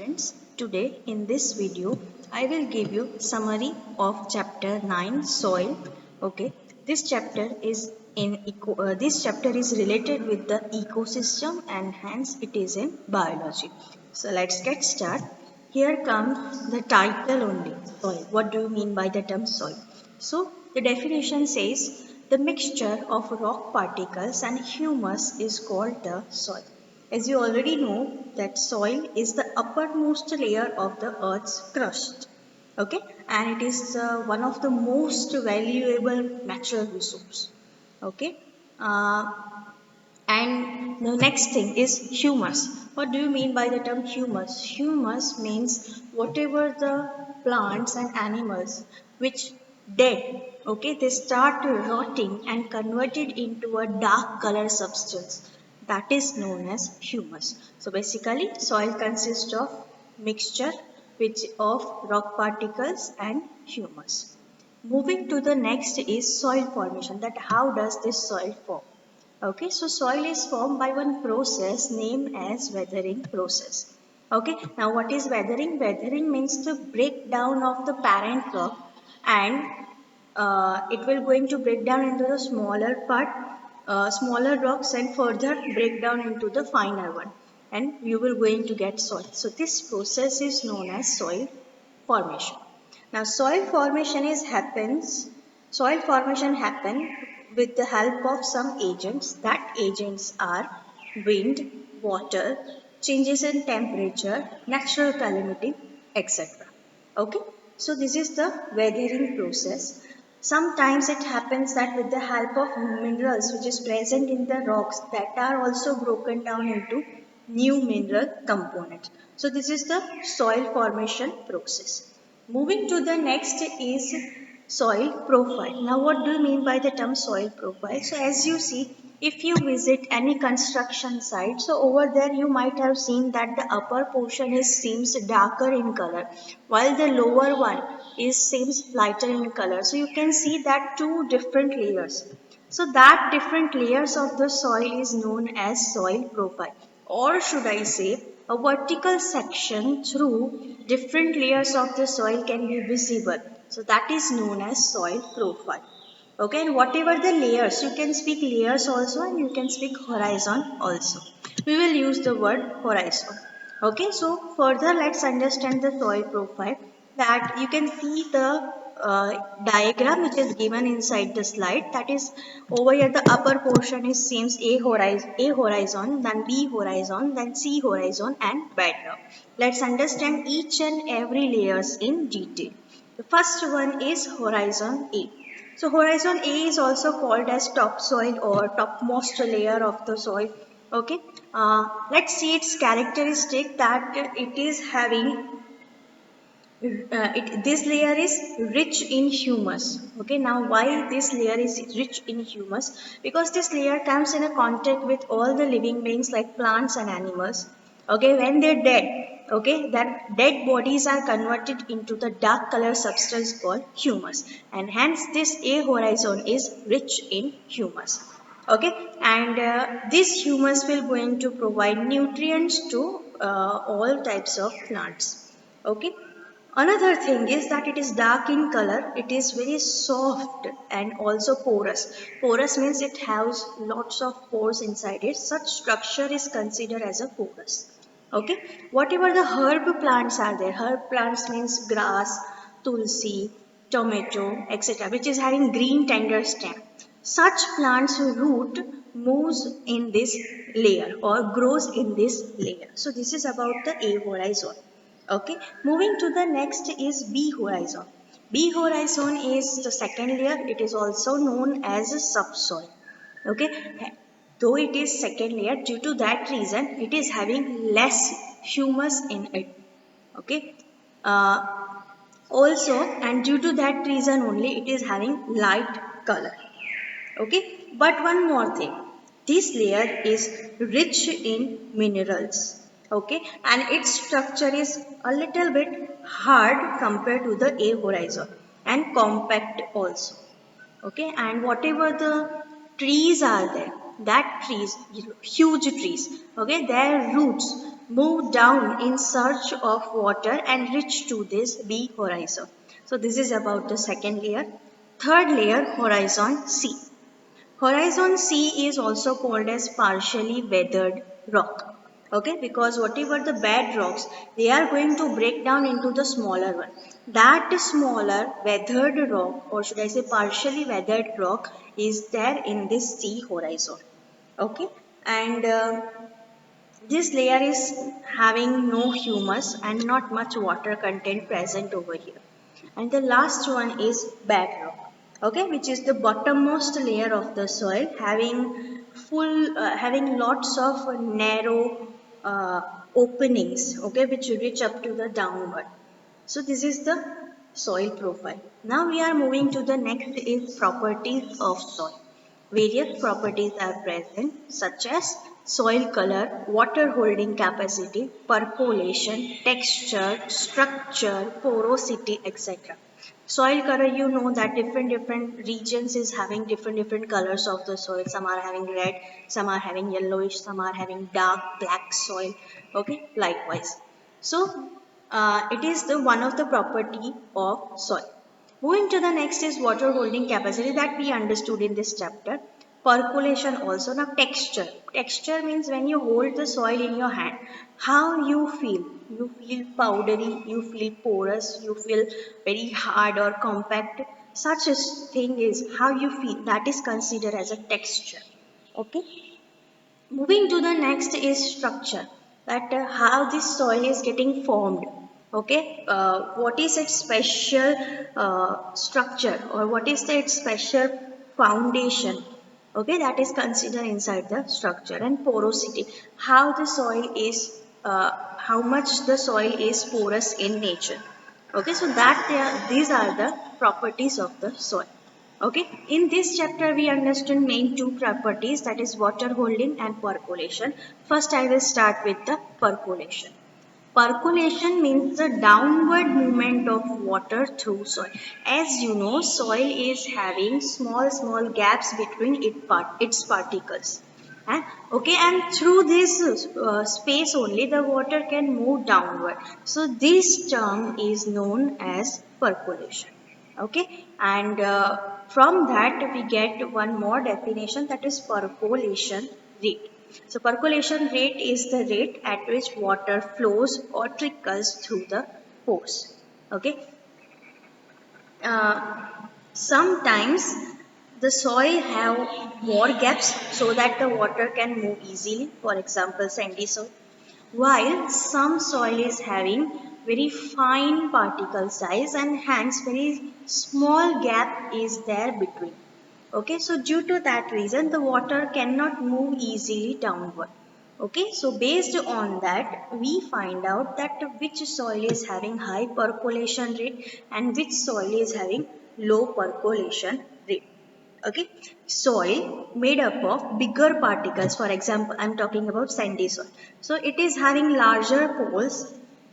students, today in this video I will give you summary of chapter 9 soil. Okay, this chapter is related with the ecosystem and hence it is in biology. So let's get started. Here comes the title only, soil. What do you mean by the term soil? So the definition says the mixture of rock particles and humus is called the soil. As you already know that soil is the uppermost layer of the earth's crust. Okay, and it is one of the most valuable natural resource. Okay, uh, and the next thing is humus. What do you mean by the term humus? Humus means whatever the plants and animals which dead, okay, they start rotting and converted into a dark color substance. That is known as humus. So basically, soil consists of mixture which of rock particles and humus. Moving to the next is soil formation. That how does this soil form? Okay, so soil is formed by one process named as weathering process. Okay, now what is weathering? Weathering means the breakdown of the parent rock and it will going to break down into the smaller part, smaller rocks and further break down into the finer one and you will going to get soil. So this process is known as soil formation. Now soil formation happen with the help of some agents. That agents are wind, water, changes in temperature, natural calamity, etc. Okay, so this is the weathering process. Sometimes it happens that with the help of minerals which is present in the rocks that are also broken down into new mineral components. So this is the soil formation process. Moving to the next is soil profile. Now what do you mean by the term soil profile? So as you see, if you visit any construction site, so over there you might have seen that the upper portion is seems darker in color while the lower one is seems lighter in color. So you can see that two different layers. So that different layers of the soil is known as soil profile, or should I say a vertical section through different layers of the soil can be visible. So that is known as soil profile. Okay, and whatever the layers, you can speak layers also and you can speak horizon also. We will use the word horizon. Okay, so further let's understand the soil profile. That you can see the diagram which is given inside the slide. That is over here the upper portion is seems A horizon, then B horizon, then C horizon and bedrock. Let's understand each and every layers in detail. The first one is horizon A. So horizon A is also called as topsoil or topmost layer of the soil. Okay, let's see its characteristic that it is having this layer is rich in humus. Okay, now why this layer is rich in humus? Because this layer comes in a contact with all the living beings like plants and animals. Okay, when they're dead, okay, that dead bodies are converted into the dark color substance called humus, and hence this A horizon is rich in humus. Okay, and this humus will going to provide nutrients to all types of plants. Okay, another thing is that it is dark in color. It is very soft and also porous. Porous means it has lots of pores inside it. Such structure is considered as a porous. Okay. Whatever the herb plants are there, herb plants means grass, tulsi, tomato, etc., which is having green tender stem. Such plants root moves in this layer or grows in this layer. So this is about the A horizon. Okay, moving to the next is B horizon. B horizon is the second layer. It is also known as a subsoil. Okay, though it is second layer, due to that reason, it is having less humus in it. Okay, uh, also, and due to that reason only, it is having light color. Okay, but one more thing, this layer is rich in minerals. Okay, and its structure is a little bit hard compared to the A horizon and compact also. Okay, and whatever the trees are there, that trees, huge trees, okay, their roots move down in search of water and reach to this B horizon. So this is about the second layer. Third layer, horizon C. Horizon C is also called as partially weathered rock. Okay, because whatever the bad rocks, they are going to break down into the smaller one. That smaller weathered rock, or should I say partially weathered rock, is there in this C horizon. Okay, and this layer is having no humus and not much water content present over here. And the last one is bedrock, okay, which is the bottommost layer of the soil, having lots of narrow openings, okay, which reach up to the downward. So this is the soil profile. Now we are moving to the next is properties of soil. Various properties are present such as soil color, water holding capacity, percolation, texture, structure, porosity, etc. Soil color, you know that different regions is having different colors of the soil. Some are having red, some are having yellowish, some are having dark black soil. Okay, likewise. So it is the one of the property of soil. Moving to the next is water holding capacity that we understood in this chapter. Percolation also. Now texture. Texture means when you hold the soil in your hand, how you feel. You feel powdery, you feel porous, you feel very hard or compact. Such a thing is how you feel. That is considered as a texture. Okay. Moving to the next is structure, that how this soil is getting formed. Okay, what is its special structure, or what is its special foundation? Okay, that is considered inside the structure. And porosity, how the soil is, how much the soil is porous in nature. Okay, so these are the properties of the soil. Okay, in this chapter we understand main two properties, that is water holding and percolation. First I will start with the percolation. Percolation means the downward movement of water through soil. As you know, soil is having small gaps between its particles. Okay, and through this space only the water can move downward. So this term is known as percolation. Okay, and from that we get one more definition, that is percolation rate. So percolation rate is the rate at which water flows or trickles through the pores. Okay, uh, sometimes the soil have more gaps so that the water can move easily, for example sandy soil, while some soil is having very fine particle size and hence very small gap is there between. Okay, so due to that reason the water cannot move easily downward. Okay, so based on that we find out that which soil is having high percolation rate and which soil is having low percolation rate. Okay, soil made up of bigger particles, for example I'm talking about sandy soil, so it is having larger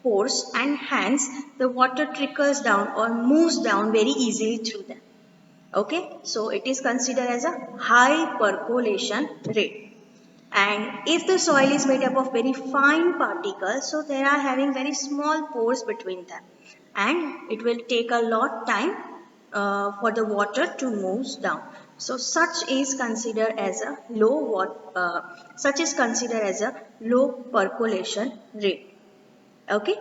pores and hence the water trickles down or moves down very easily through them. Okay, so it is considered as a high percolation rate. And if the soil is made up of very fine particles, so they are having very small pores between them, and it will take a lot time for the water to move down. So such is considered as a low percolation rate. Okay,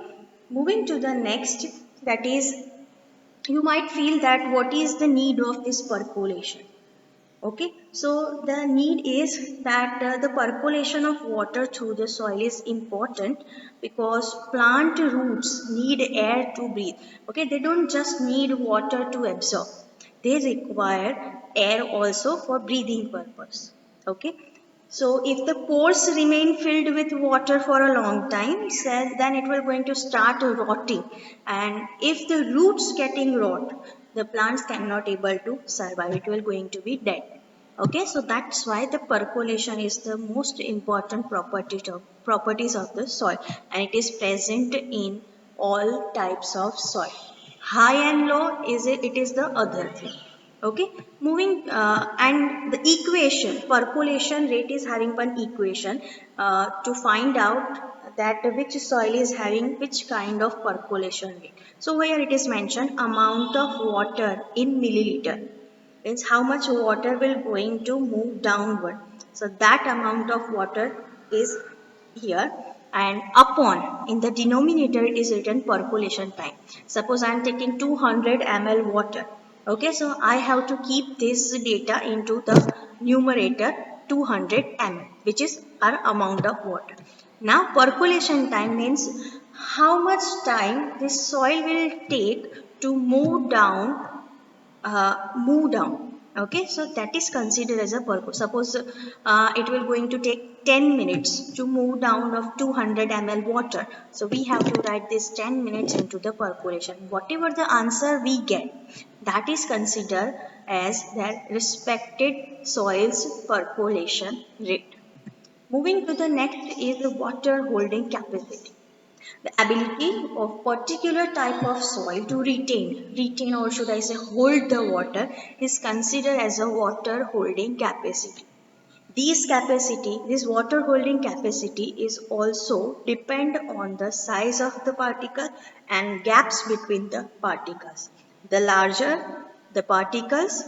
moving to the next, that is, you might feel that what is the need of this percolation. Okay, so the need is that the percolation of water through the soil is important because plant roots need air to breathe. Okay, they don't just need water to absorb, they require air also for breathing purpose. Okay, so if the pores remain filled with water for a long time, then it will going to start rotting. And if the roots getting rot, the plants cannot able to survive. It will going to be dead. Okay, so that's why the percolation is the most important properties of the soil, and it is present in all types of soil. High and low it is the other thing. Okay, moving and the equation percolation rate is having one equation to find out that which soil is having which kind of percolation rate. So here it is mentioned amount of water in milliliter, means how much water will going to move downward. So that amount of water is here, and upon in the denominator it is written percolation time. Suppose I am taking 200 ml water. Okay, so I have to keep this data into the numerator 200 ml, which is our amount of water. Now percolation time means how much time this soil will take to move down. Okay, so that is considered as a purpose. Suppose it will going to take 10 minutes to move down of 200 ml water, so we have to write this 10 minutes into the percolation. Whatever the answer we get, that is considered as that respected soil's percolation rate. Moving to the next is the water holding capacity. The ability of particular type of soil to retain or should I say hold the water is considered as a water holding capacity. This water holding capacity is also depend on the size of the particle and gaps between the particles. The larger the particles,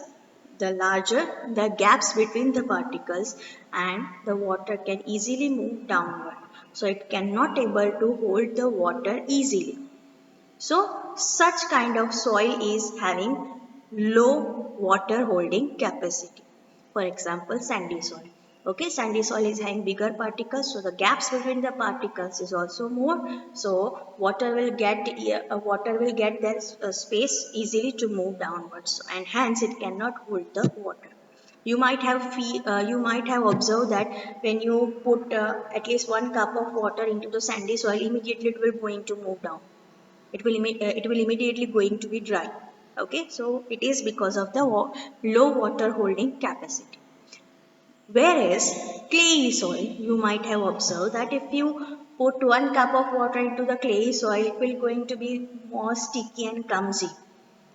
the larger the gaps between the particles, and the water can easily move downward. So it cannot able to hold the water easily. So such kind of soil is having low water holding capacity. For example, sandy soil. Okay, sandy soil is having bigger particles, so the gaps between the particles is also more. So water will get that space easily to move downwards, and hence it cannot hold the water. You might have observed that when you put at least 1 cup of water into the sandy soil, immediately it will going to move down. It will immediately going to be dry. Okay, so it is because of the low water holding capacity. Whereas clayey soil, you might have observed that if you put 1 cup of water into the clayey soil, it will going to be more sticky and clumsy.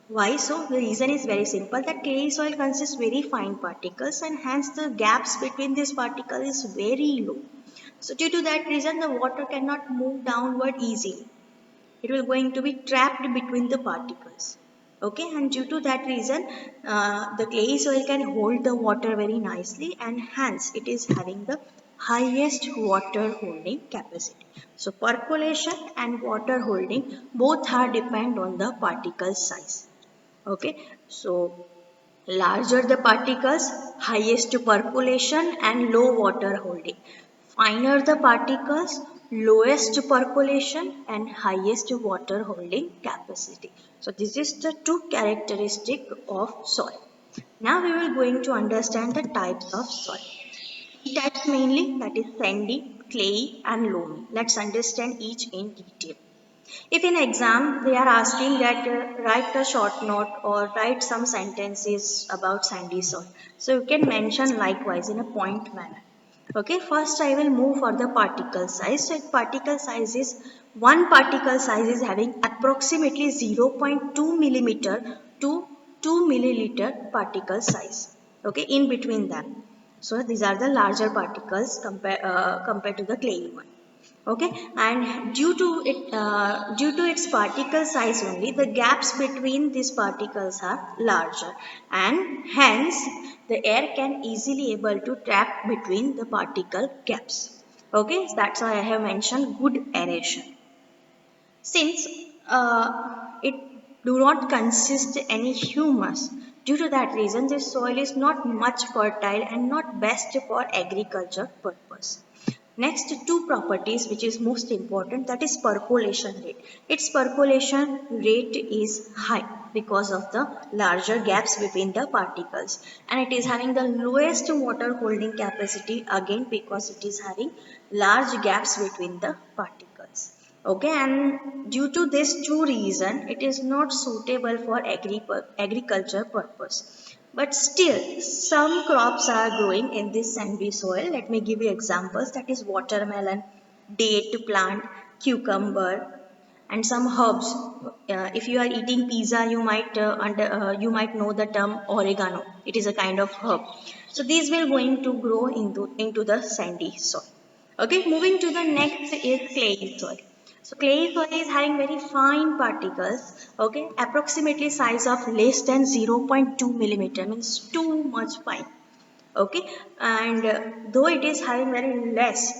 Why so? The reason is very simple, that clayey soil consists very fine particles and hence the gaps between these particles is very low. So due to that reason the water cannot move downward easily. It will going to be trapped between the particles. Okay, and due to that reason the clay soil can hold the water very nicely, and hence it is having the highest water holding capacity. So percolation and water holding both are depend on the particle size. Okay, so larger the particles, highest percolation and low water holding. Finer the particles, lowest percolation and highest water holding capacity. So this is the two characteristic of soil. Now we will going to understand the types of soil. Three types mainly, that is sandy, clayey and loamy. Let's understand each in detail. If in exam they are asking that write a short note or write some sentences about sandy soil, so you can mention likewise in a point manner. Okay, first I will move for the particle size. So particle size is one particle size is having approximately 0.2 millimeter to 2 milliliter particle size. Okay, in between them. So these are the larger particles compared to the clay one. Okay, and due to its particle size only, the gaps between these particles are larger, and hence the air can easily able to trap between the particle gaps. Okay, so that's why I have mentioned good aeration. Since it do not consist any humus, due to that reason this soil is not much fertile and not best for agriculture purpose. Next, two properties which is most important, that is percolation rate. Its percolation rate is high because of the larger gaps between the particles, and it is having the lowest water holding capacity again because it is having large gaps between the particles. Okay, and due to this two reason, it is not suitable for agriculture purpose. But still, some crops are growing in this sandy soil. Let me give you examples. That is watermelon, date plant, cucumber, and some herbs. If you are eating pizza, you might know the term oregano. It is a kind of herb. So these will going to grow into the sandy soil. Okay, moving to the next is clay soil. So clay soil is having very fine particles, okay, approximately size of less than 0.2 millimeter, means too much fine, okay, and though it is having very less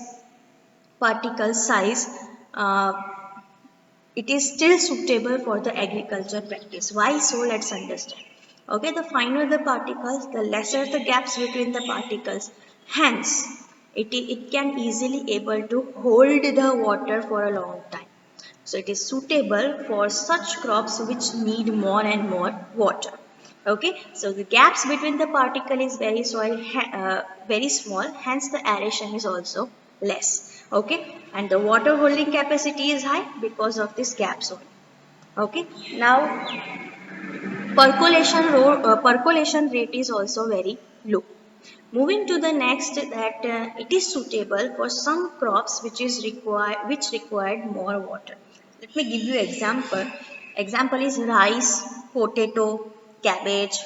particle size, uh, it is still suitable for the agriculture practice. Why so? Let's understand. Okay, the finer the particles, the lesser the gaps between the particles, hence it can easily able to hold the water for a long time. So it is suitable for such crops which need more and more water. Okay, so the gaps between the particle is very small, hence the aeration is also less. Okay, and the water holding capacity is high because of this gap zone. Okay, now percolation rate is also very low. Moving to the next, that it is suitable for some crops which required more water. Let me give you example. Example is rice, potato, cabbage,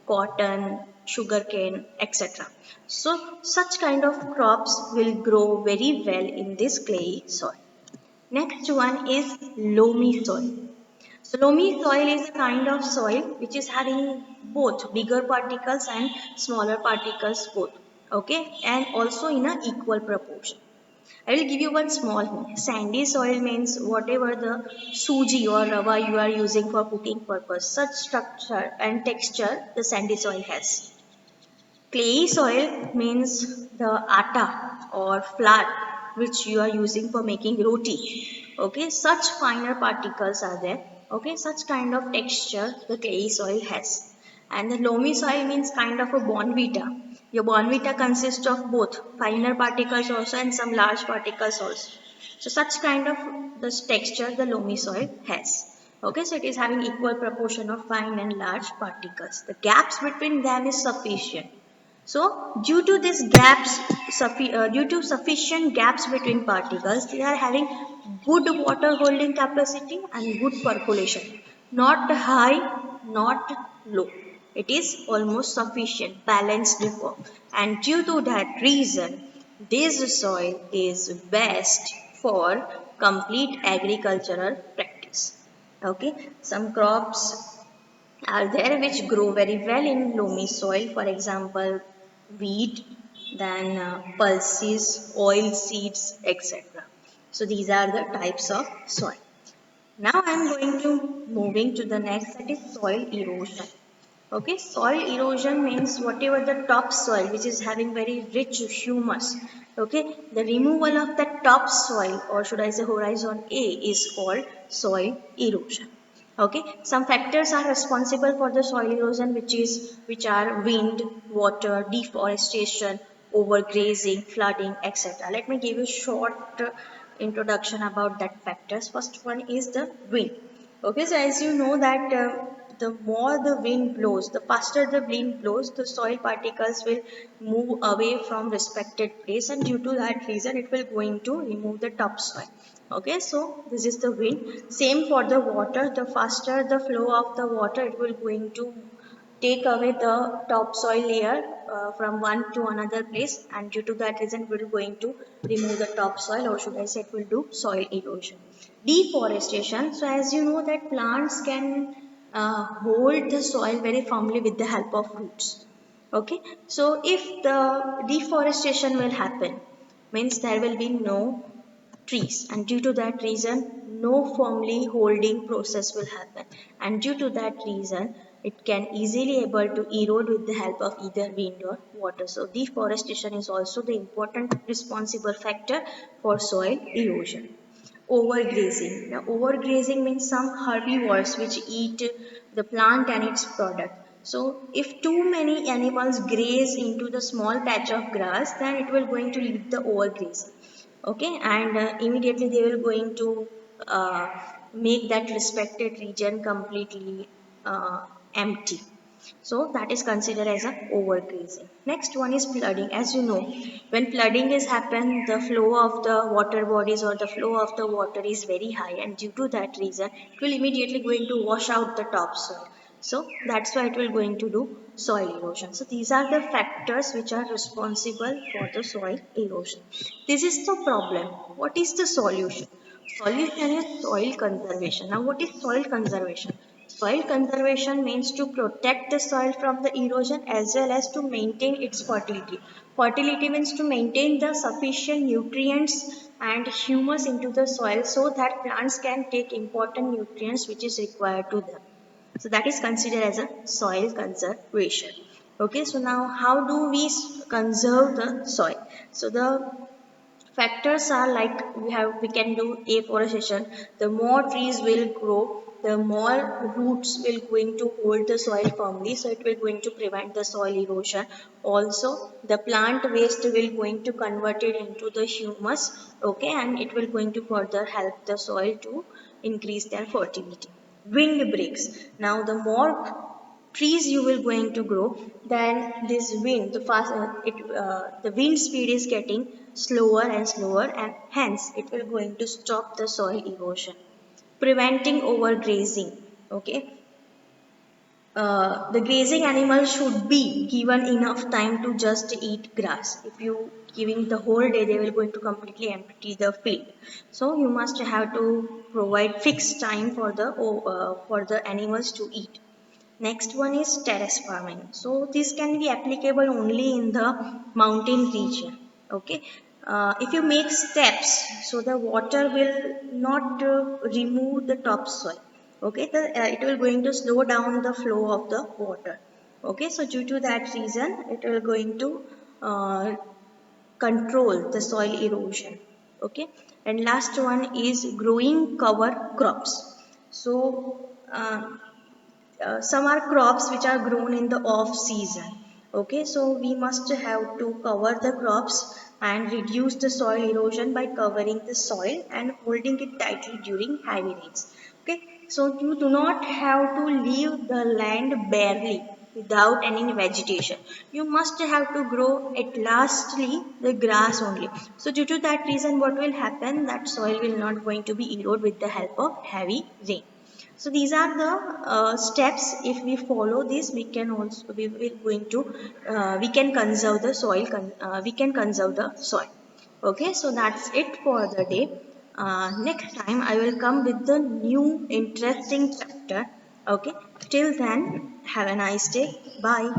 cotton, sugarcane, etc. So such kind of crops will grow very well in this clay soil. Next one is loamy soil. So loamy soil is a kind of soil which is having both bigger particles and smaller particles both. Okay, and also in a equal proportion. I will give you one small hint. Sandy soil means whatever the suji or rava you are using for cooking purpose, such structure and texture the sandy soil has. Clayey soil means the atta or flour which you are using for making roti. Okay, such finer particles are there. Okay, such kind of texture the clayey soil has. And the loamy soil means kind of a bonvita. Your bonvita consists of both finer particles also and some large particles also. So such kind of this texture the loamy soil has. Okay, so it is having equal proportion of fine and large particles. The gaps between them is sufficient. So, due to sufficient gaps between particles, they are having good water holding capacity and good percolation. Not high, not low. It is almost sufficient, balanced form. And due to that reason, this soil is best for complete agricultural practice. Okay, some crops are there which grow very well in loamy soil. For example, wheat, then pulses, oil seeds, etc. So these are the types of soil. Now I am going to moving to the next, that is soil erosion. Okay, soil erosion means whatever the top soil which is having very rich humus. Okay, the removal of the top soil, or should I say horizon A, is called soil erosion. Okay, some factors are responsible for the soil erosion, which are wind, water, deforestation, overgrazing, flooding, etc. Let me give you short introduction about that factors. First one is the wind. Okay, so as you know that the more the wind blows, the faster the wind blows, the soil particles will move away from respected place, and due to that reason, it will going to remove the topsoil. Okay, so this is the wind. Same for the water. The faster the flow of the water, it will going to take away the topsoil layer from one to another place, and due to that reason we are going to remove the topsoil, or should I say it will do soil erosion. Deforestation. So as you know that plants can hold the soil very firmly with the help of roots. Okay, so if the deforestation will happen, means there will be no trees, and due to that reason no firmly holding process will happen, and due to that reason it can easily able to erode with the help of either wind or water. So deforestation is also the important responsible factor for soil erosion. Overgrazing. Now, overgrazing means some herbivores which eat the plant and its product. So, if too many animals graze into the small patch of grass, then it will going to lead the overgrazing. Okay, and immediately they will going to uh, make that respected region completely empty. So that is considered as a overgrazing. Next one is flooding. As you know, when flooding is happen, the flow of the water bodies or the flow of the water is very high, and due to that reason, it will immediately going to wash out the topsoil. So that's why it will going to do soil erosion. So these are the factors which are responsible for the soil erosion. This is the problem. What is the solution? Solution is soil conservation. Now what is soil conservation? Soil conservation means to protect the soil from the erosion as well as to maintain its fertility. Fertility means to maintain the sufficient nutrients and humus into the soil so that plants can take important nutrients which is required to them. So that is considered as a soil conservation. Okay, so now how do we conserve the soil? So the factors are like we can do afforestation. The more trees will grow, the more roots will going to hold the soil firmly, so it will going to prevent the soil erosion. Also the plant waste will going to convert it into the humus, okay, and it will going to further help the soil to increase their fertility. Wind breaks. Now the more trees you will going to grow, then this wind the fast the wind speed is getting slower and slower, and hence it will going to stop the soil erosion. Preventing overgrazing. Okay, the grazing animals should be given enough time to just eat grass. If you giving the whole day, they will going to completely empty the field. So you must have to provide fixed time for the animals to eat. Next one is terrace farming. So this can be applicable only in the mountain region. Okay. If you make steps, so the water will not remove the topsoil. Okay, it will going to slow down the flow of the water. Okay, so due to that reason, it will going to control the soil erosion. Okay, and last one is growing cover crops. So some are crops which are grown in the off season. Okay, so we must have to cover the crops and reduce the soil erosion by covering the soil and holding it tightly during heavy rains. Okay, so you do not have to leave the land barely without any vegetation. You must have to grow at lastly the grass only. So due to that reason, what will happen, that soil will not going to be eroded with the help of heavy rain. So these are the steps. If we follow this, we can also we will going to we can conserve the soil. We can conserve the soil. Okay, so that's it for the day. Next time I will come with the new interesting chapter. Okay, till then, have a nice day. Bye.